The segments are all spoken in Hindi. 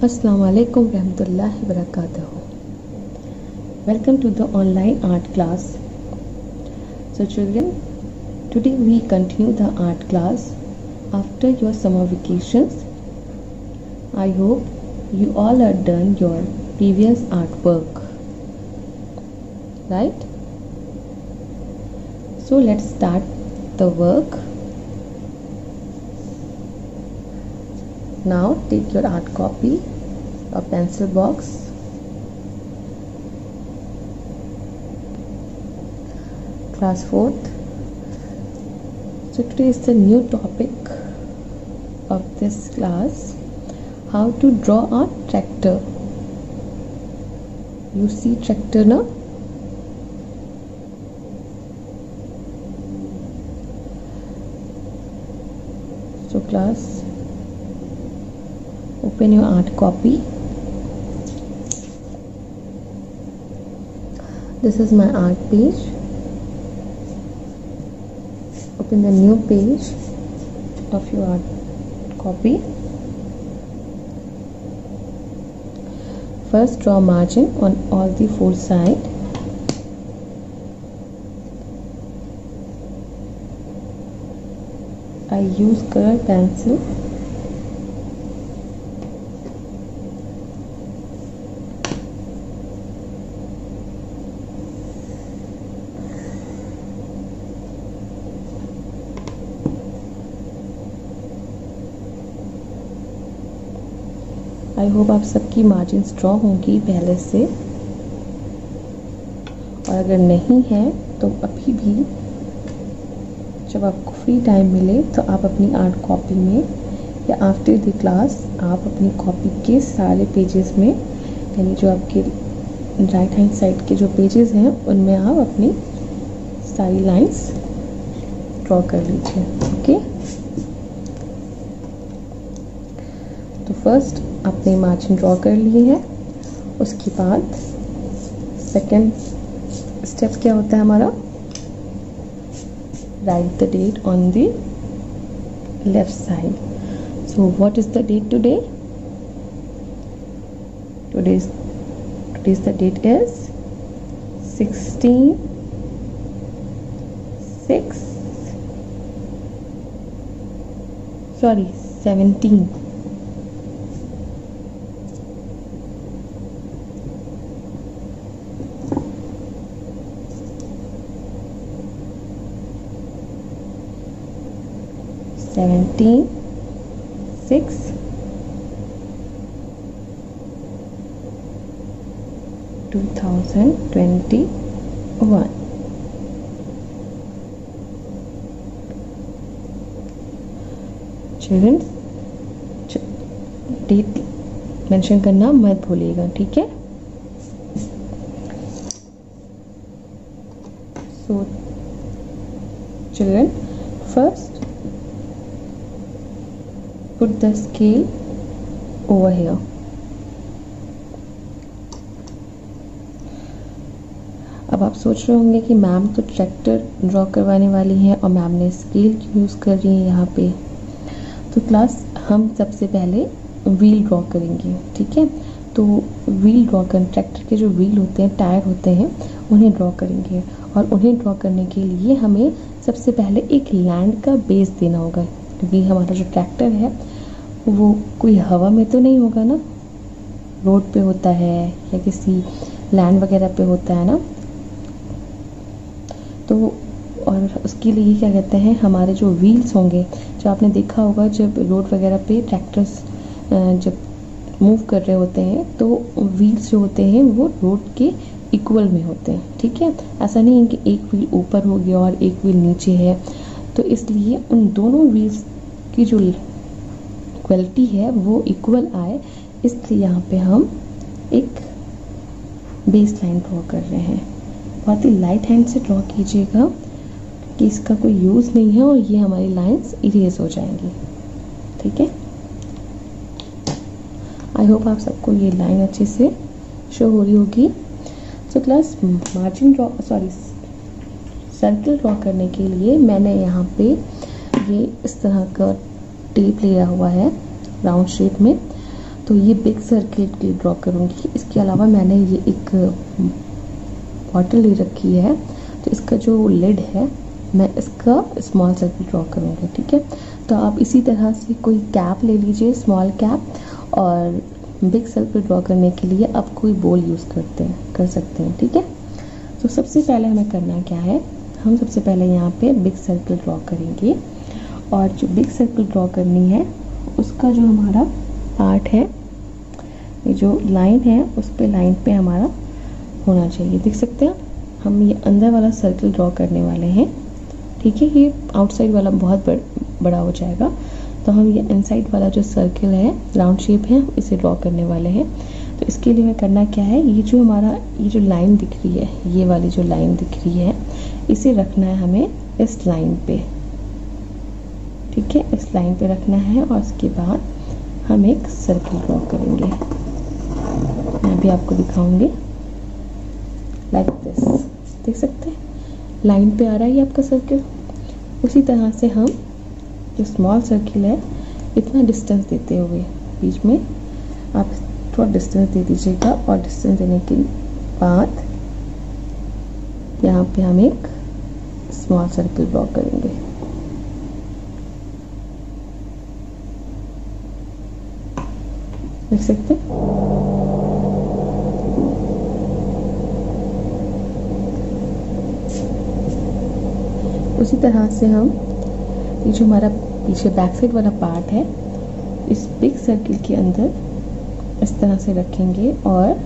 Assalamu alaikum warahmatullahi wabarakatuh. Welcome to the online art class. So children, today we continue the art class after your summer vacations. I hope you all are done your previous artwork, right? So let's start the work. Now take your art copy, a pencil box, class 4th. So today is the new topic of this class, how to draw a tractor. You see tractor now? So class, open your art copy. This is my art page. Open the new page of your art copy. First draw margin on all the four sides. I use color pencil. I hope आप सबकी मार्जिन्स ड्रॉ होंगी पहले से, और अगर नहीं है तो अभी भी जब आपको फ्री टाइम मिले तो आप अपनी आर्ट कॉपी में या आफ्टर द क्लास आप अपनी कॉपी के सारे पेजेस में, यानी जो आपके राइट हैंड साइड के जो पेजेस हैं उनमें आप अपनी सारी लाइंस ड्रॉ कर लीजिए. ओके, तो फर्स्ट आपने मार्जिन ड्रॉ कर लिए हैं. उसके बाद सेकंड स्टेप क्या होता है हमारा, right the date on the left side. So what is the date today? Today's the date is 17. 17/6/2021. Children, date mention करना मत भूलिएगा, ठीक है? So children, first put the scale over here. अब आप सोच रहे होंगे कि मैम तो ट्रैक्टर ड्रॉ करवाने वाली हैं और मैम ने स्केल क्यों यूज़ कर रही है यहाँ पे. तो क्लास, हम सबसे पहले व्हील ड्रॉ करेंगे, ठीक है? तो व्हील ड्रॉ कर, ट्रैक्टर के जो व्हील होते हैं, टायर होते हैं, उन्हें ड्रॉ करेंगे. और उन्हें ड्रॉ करने के लिए हमें सबसे पहले एक लैंड का बेस देना होगा, क्योंकि हमारा जो ट्रैक्टर है वो कोई हवा में तो नहीं होगा ना, रोड पे होता है या किसी लैंड वगैरह पे होता है ना. तो और उसके लिए क्या कहते हैं, हमारे जो व्हील्स होंगे, जो आपने देखा होगा जब रोड वगैरह पे ट्रैक्टर्स जब मूव कर रहे होते हैं तो व्हील्स जो होते हैं वो रोड के इक्वल में होते हैं, ठीक है? ऐसा नहीं है कि एक व्हील ऊपर हो गया और एक व्हील नीचे है. तो इसलिए उन दोनों व्हील्स की जो क्वालिटी है वो इक्वल आए, इसलिए यहाँ पे हम एक बेस लाइन ड्रॉ कर रहे हैं. बहुत ही लाइट हैंड से ड्रॉ कीजिएगा कि इसका कोई यूज़ नहीं है और ये हमारी लाइंस इरेज हो जाएंगी, ठीक है? आई होप आप सबको ये लाइन अच्छे से शो हो रही होगी. So class, margin draw circle draw करने के लिए मैंने यहाँ पे ये इस तरह का टेप लिया हुआ है राउंड शेप में. तो ये बिग सर्किल ड्रॉ करूँगी। इसके अलावा मैंने ये एक बॉटल ले रखी है, तो इसका जो लिड है मैं इसका स्मॉल सर्किल ड्रॉ करूँगी। ठीक है, तो आप इसी तरह से कोई कैप ले लीजिए, स्मॉल कैप, और बिग सर्किल ड्रॉ करने के लिए आप कोई बॉल यूज़ कर सकते हैं। ठीक है, तो सबसे पहले हमें करना क्या है, हम सबसे पहले यहाँ पे बिग सर्किल ड्रॉ करेंगे, और जो बिग सर्किल ड्रॉ करनी है उसका जो हमारा पार्ट है, ये जो लाइन है उस पे लाइन पे हमारा होना चाहिए। देख सकते हैं हम ये अंदर वाला सर्किल ड्रॉ करने वाले हैं। ठीक है, ये आउटसाइड वाला बहुत बड़ा हो जाएगा, तो हम ये इनसाइड वाला जो सर्किल है, राउंड शेप है, इसे ड्रॉ करने वाले हैं। तो इसके लिए हमें करना क्या है, ये जो हमारा ये जो लाइन दिख रही है, ये वाली जो लाइन दिख रही है, इसे रखना है हमें इस लाइन पे। ठीक है, इस लाइन पे रखना है, और उसके बाद हम एक सर्किल ड्रॉ करेंगे। मैं भी आपको दिखाऊंगी, लाइक दिस। देख सकते हैं लाइन पे आ रहा है ये आपका सर्किल। उसी तरह से हम जो स्मॉल सर्किल है, इतना डिस्टेंस देते हुए बीच में आप थोड़ा डिस्टेंस दे दीजिएगा, और डिस्टेंस देने के बाद यहाँ पे हम एक स्मॉल सर्किल ड्रॉ करेंगे। देख सकते हैं उसी तरह से हम ये जो हमारा पीछे बैक साइड वाला पार्ट है, इस बिग सर्किल के अंदर इस तरह से रखेंगे, और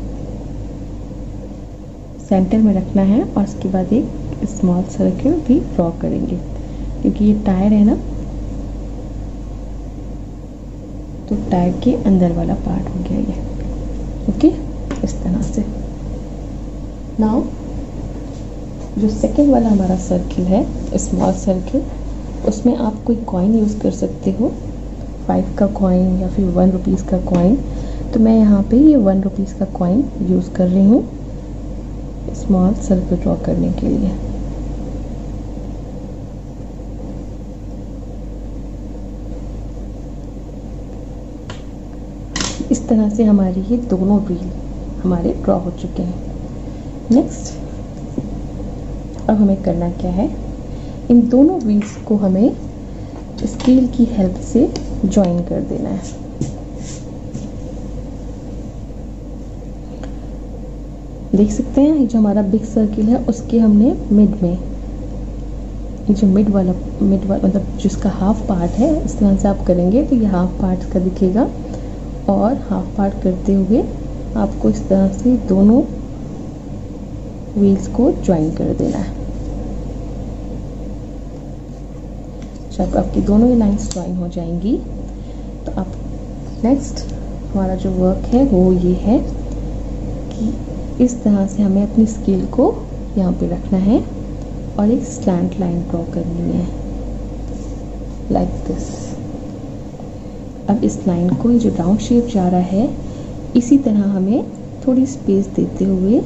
सेंटर में रखना है, और उसके बाद एक स्मॉल सर्किल भी ड्रॉ करेंगे, क्योंकि ये टायर है ना, तो टायर के अंदर वाला पार्ट हो गया ये। ओके, इस तरह से। नाउ जो सेकंड वाला हमारा सर्किल है, स्मॉल सर्किल, उसमें आप कोई कॉइन यूज़ कर सकते हो, 5 का कॉइन या फिर 1 रुपीज़ का कॉइन। तो मैं यहाँ पे ये 1 रुपीज़ का कॉइन यूज़ कर रही हूँ स्मॉल सर्किल ड्रॉ करने के लिए। इस तरह से हमारे ये दोनों व्हील हमारे ड्रॉ हो चुके हैं। नेक्स्ट अब हमें करना क्या है, इन दोनों व्हील्स को हमें स्केल की हेल्प से ज्वाइन कर देना है। देख सकते हैं ये जो हमारा बिग सर्किल है, उसके हमने मिड में, ये जो मिड वाला मतलब जिसका हाफ पार्ट है, इस तरह से आप करेंगे तो ये हाफ पार्ट का दिखेगा, और हाफ पार्ट करते हुए आपको इस तरह से दोनों व्हील्स को ज्वाइन कर देना है। जब आपकी दोनों ही लाइंस ज्वाइन हो जाएंगी, तो आप नेक्स्ट हमारा जो वर्क है वो ये है कि इस तरह से हमें अपनी स्केल को यहाँ पे रखना है, और एक स्लैंट लाइन ड्रॉ करनी है, लाइक दिस। अब इस लाइन को, ये जो राउंड शेप जा रहा है, इसी तरह हमें थोड़ी स्पेस देते हुए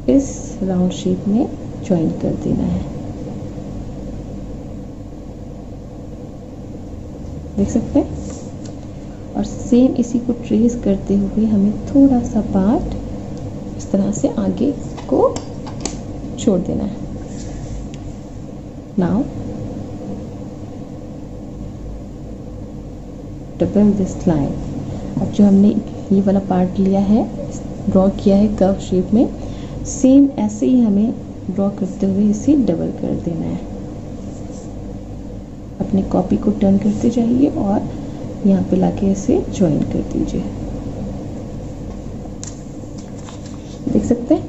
इस राउंड शेप में ज्वाइन कर देना है। देख सकते हैं, और सेम इसी को ट्रेस करते हुए हमें थोड़ा सा पार्ट इस तरह से आगे को छोड़ देना है। Now double this line. अब जो हमने ये वाला पार्ट लिया है, ड्रॉ किया है कर्व शेप में, सेम ऐसे ही हमें ड्रॉ करते हुए इसे डबल कर देना है। अपनी कॉपी को टर्न करते जाइए और यहाँ पे लाके इसे ज्वाइन कर दीजिए। देख सकते हैं,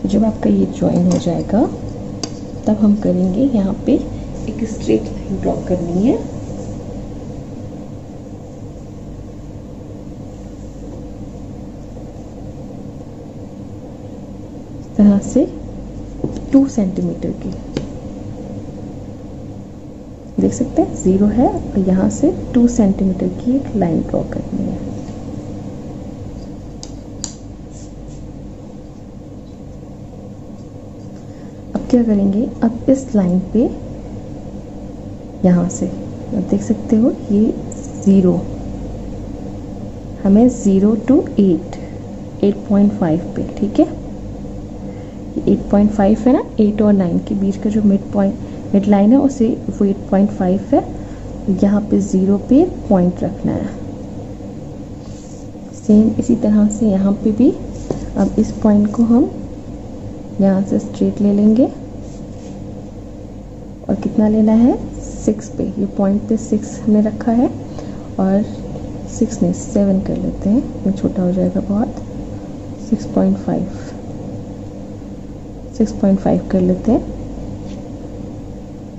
तो जब आपका ये ज्वाइन हो जाएगा, तब हम करेंगे यहाँ पे एक स्ट्रेट लाइन ड्रॉ करनी है। इस तरह से 2 सेंटीमीटर की, देख सकते हैं 0 है, और यहाँ से 2 सेंटीमीटर की एक लाइन ड्रॉ करनी है। अब क्या करेंगे, अब इस लाइन पे यहाँ से आप देख सकते हो ये 0, हमें 0 to 8.5 पे, ठीक है। 8.5 है ना, 8 और 9 के बीच का जो मिड लाइन है उसे वो 8.5 है। यहाँ पे 0 पे पॉइंट रखना है। सेम इसी तरह से यहाँ पे भी, अब इस पॉइंट को हम यहाँ से स्ट्रेट ले लेंगे और कितना लेना है 6 पे, ये पॉइंट पे 6 हमने रखा है और 6 नहीं 7 कर लेते हैं, ये छोटा हो जाएगा बहुत। 6.5 कर लेते हैं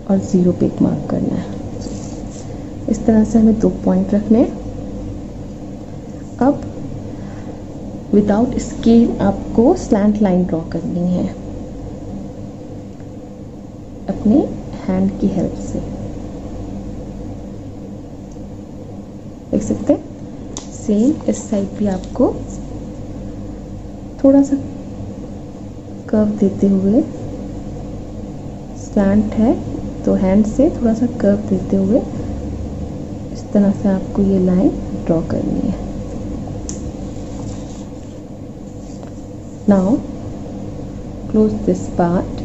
और 0 पे एक मार्क करना है। इस तरह से हमें 2 पॉइंट रखने हैं। अब विदाउट स्केल आपको स्लैंट लाइन ड्रॉ करनी है अपने हैंड की हेल्प से, देख सकते हैं। सेम इस साइड भी आपको थोड़ा सा कर्व देते हुए, स्लैंट है तो हैंड से थोड़ा सा कर्व देते हुए इस तरह से आपको ये लाइन ड्रॉ करनी है। Now close this part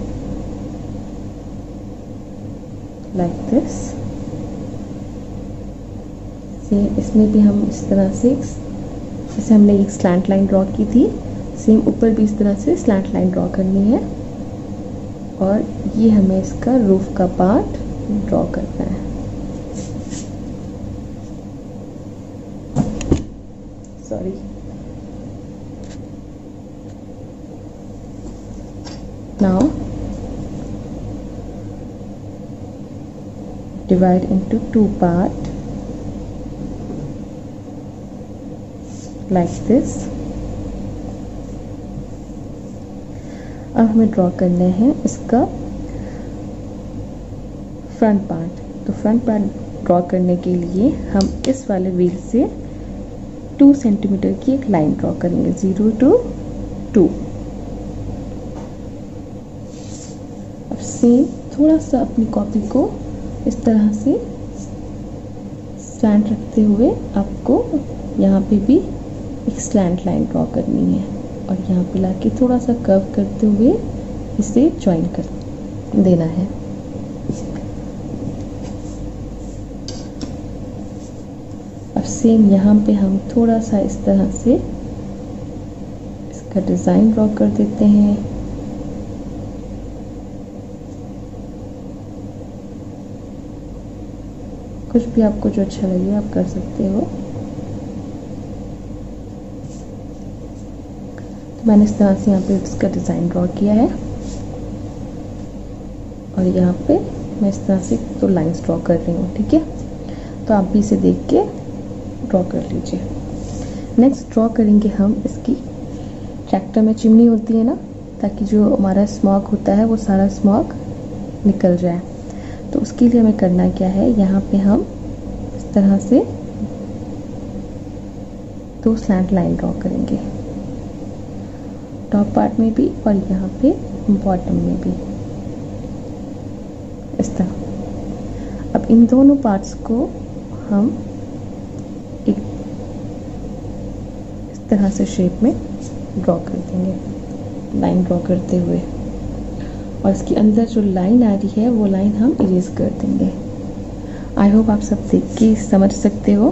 like this. Same इसमें भी हम इस तरह से, जैसे हमने एक स्लैंट लाइन ड्रॉ की थी, सेम ऊपर भी इस तरह से स्लैंट लाइन ड्रॉ करनी है और ये हमें इसका रूफ का पार्ट ड्रॉ करना है। Sorry, now divide into 2 parts like this। अब हमें ड्रॉ करना है इसका फ्रंट पार्ट। तो फ्रंट पार्ट ड्रॉ करने के लिए हम इस वाले व्हील से 2 सेंटीमीटर की एक लाइन ड्रॉ करेंगे, 0 to 2। अब सेम थोड़ा सा अपनी कॉपी को इस तरह से स्लैंट रखते हुए आपको यहाँ पे भी एक स्लैंट लाइन ड्रॉ करनी है और यहाँ पे लाके थोड़ा सा कर्व करते हुए इसे ज्वाइन कर देना है। अब सेम यहाँ पे हम थोड़ा सा इस तरह से इसका डिज़ाइन ड्रॉ कर देते हैं। कुछ भी आपको जो अच्छा लगे आप कर सकते हो। तो मैंने इस तरह से यहाँ पे इसका डिज़ाइन ड्रॉ किया है और यहाँ पे मैं इस तरह से 2 लाइंस ड्रॉ कर रही हूँ, ठीक है। तो आप भी इसे देख के ड्रॉ कर लीजिए। नेक्स्ट ड्रॉ करेंगे हम इसकी, ट्रैक्टर में चिमनी होती है ना, ताकि जो हमारा स्मोक होता है वो सारा स्मोक निकल जाए। तो उसके लिए हमें करना क्या है, यहाँ पे हम इस तरह से 2 स्लैंट लाइन ड्रॉ करेंगे, टॉप पार्ट में भी और यहाँ पे बॉटम में भी इस तरह। अब इन दोनों पार्ट्स को हम एक इस तरह से शेप में ड्रॉ कर देंगे, लाइन ड्रॉ करते हुए, और इसके अंदर जो लाइन आ रही है वो लाइन हम इरेज कर देंगे। आई होप आप सब देख के समझ सकते हो।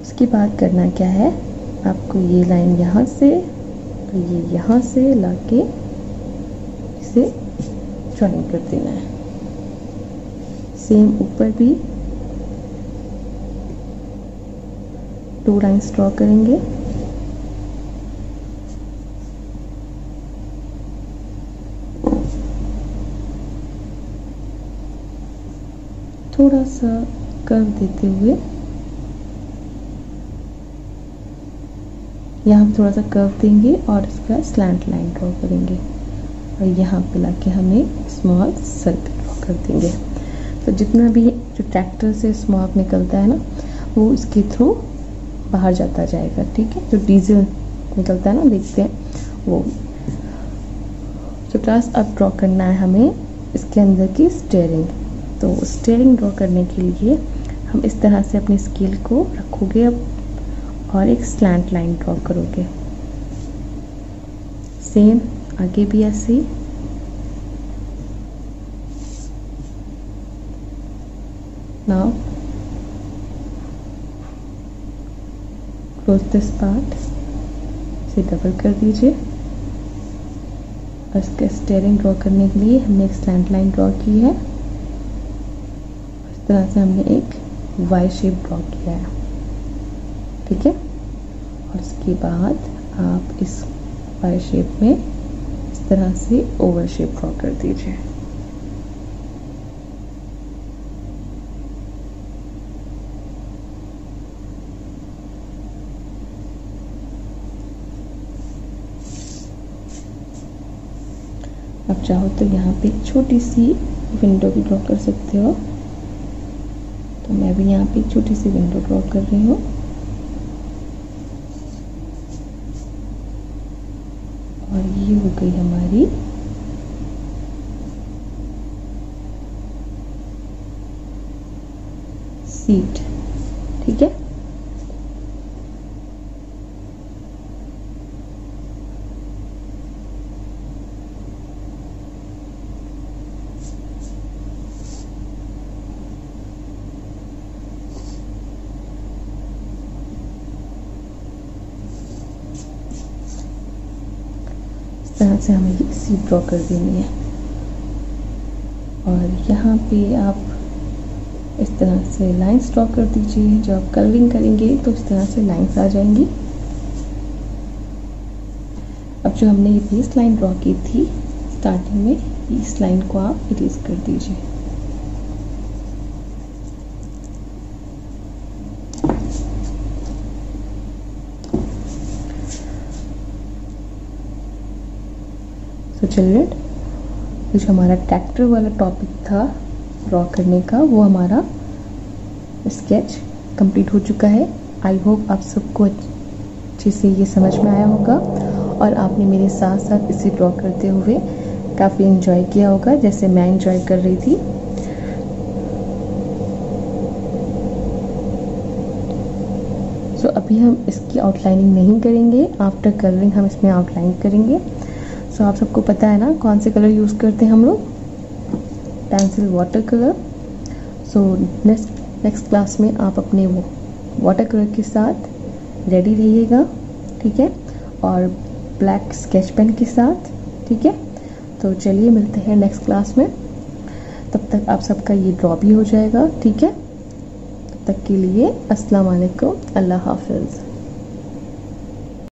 उसके बाद करना क्या है, आपको ये लाइन यहाँ से तो ये यहाँ से लाके इसे ज्वाइन कर देना है। सेम ऊपर भी 2 लाइन्स ड्रॉ करेंगे। थोड़ा सा कर्व देते हुए यहाँ पे थोड़ा सा कर्व देंगे और इसका स्लैंट लाइन ड्रॉ करेंगे और यहाँ पे लाके हमें स्मॉल सर्कल ड्रॉ कर देंगे। तो जितना भी जो ट्रैक्टर से स्मोक निकलता है ना, वो इसके थ्रू बाहर जाता जाएगा, ठीक है। जो डीजल निकलता है ना, देखते हैं वो। तो क्लास अब ड्रॉ करना है हमें इसके अंदर की स्टीयरिंग। तो स्टीयरिंग ड्रॉ करने के लिए हम इस तरह से अपनी स्केल को रखोगे अब और एक स्लैंट लाइन ड्रॉ करोगे। सेम आगे भी ऐसे ही। नाउ क्लोज दिस पार्ट, इसे डबल कर दीजिए और इसका स्टीयरिंग ड्रॉ करने के लिए हमने एक स्लैंट लाइन ड्रॉ की है। इस तरह से हमने एक वाई शेप ड्रॉ किया है, ठीक है। और इसके बाद आप इस वाई शेप में इस तरह से ओवल शेप ड्रॉ कर दीजिए। आप चाहो तो यहाँ पे एक छोटी सी विंडो भी ड्रॉ कर सकते हो, तो मैं भी यहाँ पे एक छोटी सी विंडो ड्रॉ कर रही हूँ। और ये हो गई हमारी सीट, ठीक है। इस तरह से हमें ये सीट ड्रॉ कर देनी है। और यहाँ पे आप इस तरह से लाइंस ड्रॉ कर दीजिए। जब आप कलरिंग करेंगे तो इस तरह से लाइंस आ जाएंगी। अब जो हमने ये बेस लाइन ड्रॉ की थी स्टार्टिंग में, इस लाइन को आप इरेज कर दीजिए। तो चिल्ड्रन, जो हमारा ट्रैक्टर वाला टॉपिक था ड्रॉ करने का, वो हमारा स्केच कंप्लीट हो चुका है। आई होप आप सबको अच्छे से ये समझ में आया होगा और आपने मेरे साथ साथ इसे ड्रॉ करते हुए काफ़ी एंजॉय किया होगा, जैसे मैं एंजॉय कर रही थी। सो अभी हम इसकी आउटलाइनिंग नहीं करेंगे, आफ्टर कलरिंग हम इसमें आउटलाइन करेंगे। सो आप सबको पता है ना कौन से कलर यूज़ करते हैं हम लोग, pencil water colour. So next class में आप अपने वो वाटर कलर के साथ रेडी रहिएगा, ठीक है, और ब्लैक स्केच पेन के साथ, ठीक है। तो चलिए मिलते हैं नेक्स्ट क्लास में, तब तक आप सबका ये ड्रॉ भी हो जाएगा, ठीक है। तब तक के लिए अस्सलाम वालेकुम, अल्लाह हाफिज़।